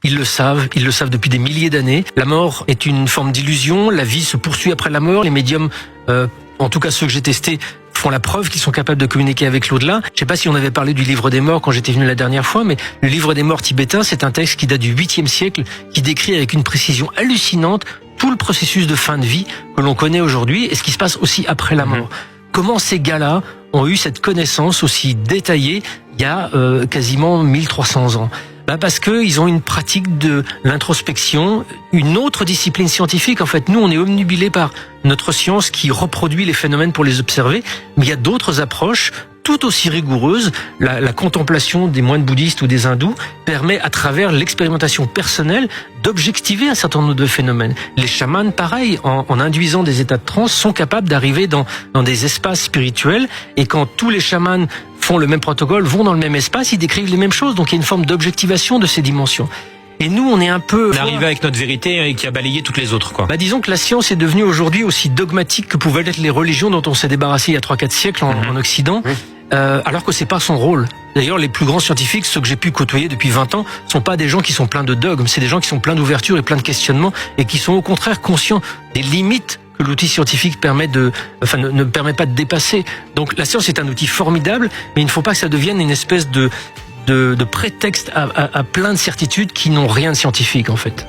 ils le savent depuis des milliers d'années. La mort est une forme d'illusion, la vie se poursuit après la mort. Les médiums, en tout cas ceux que j'ai testés, font la preuve qu'ils sont capables de communiquer avec l'au-delà. Je sais pas si on avait parlé du livre des morts quand j'étais venu la dernière fois, mais le livre des morts tibétain, c'est un texte qui date du 8e siècle, qui décrit avec une précision hallucinante tout le processus de fin de vie que l'on connaît aujourd'hui et ce qui se passe aussi après la mort. Comment ces gars-là ont eu cette connaissance aussi détaillée il y a quasiment 1300 ans? Parce que ils ont une pratique de l'introspection, une autre discipline scientifique. En fait, nous, on est omnubilés par notre science qui reproduit les phénomènes pour les observer, mais il y a d'autres approches tout aussi rigoureuses. La contemplation des moines bouddhistes ou des hindous permet, à travers l'expérimentation personnelle, d'objectiver un certain nombre de phénomènes. Les chamans, pareil, en induisant des états de transe, sont capables d'arriver dans des espaces spirituels, et quand tous les chamans font le même protocole, vont dans le même espace, ils décrivent les mêmes choses. Donc il y a une forme d'objectivation de ces dimensions. Et nous, on est un peu... On arrive avec notre vérité et qui a balayé toutes les autres, quoi. Disons que la science est devenue aujourd'hui aussi dogmatique que pouvaient l'être les religions dont on s'est débarrassé il y a 3-4 siècles en Occident, alors que c'est pas son rôle. D'ailleurs, les plus grands scientifiques, ceux que j'ai pu côtoyer depuis 20 ans, sont pas des gens qui sont pleins de dogmes, c'est des gens qui sont pleins d'ouverture et pleins de questionnements, et qui sont au contraire conscients des limites que l'outil scientifique ne permet pas de dépasser. Donc la science est un outil formidable, mais il ne faut pas que ça devienne une espèce de prétexte à plein de certitudes qui n'ont rien de scientifique, en fait.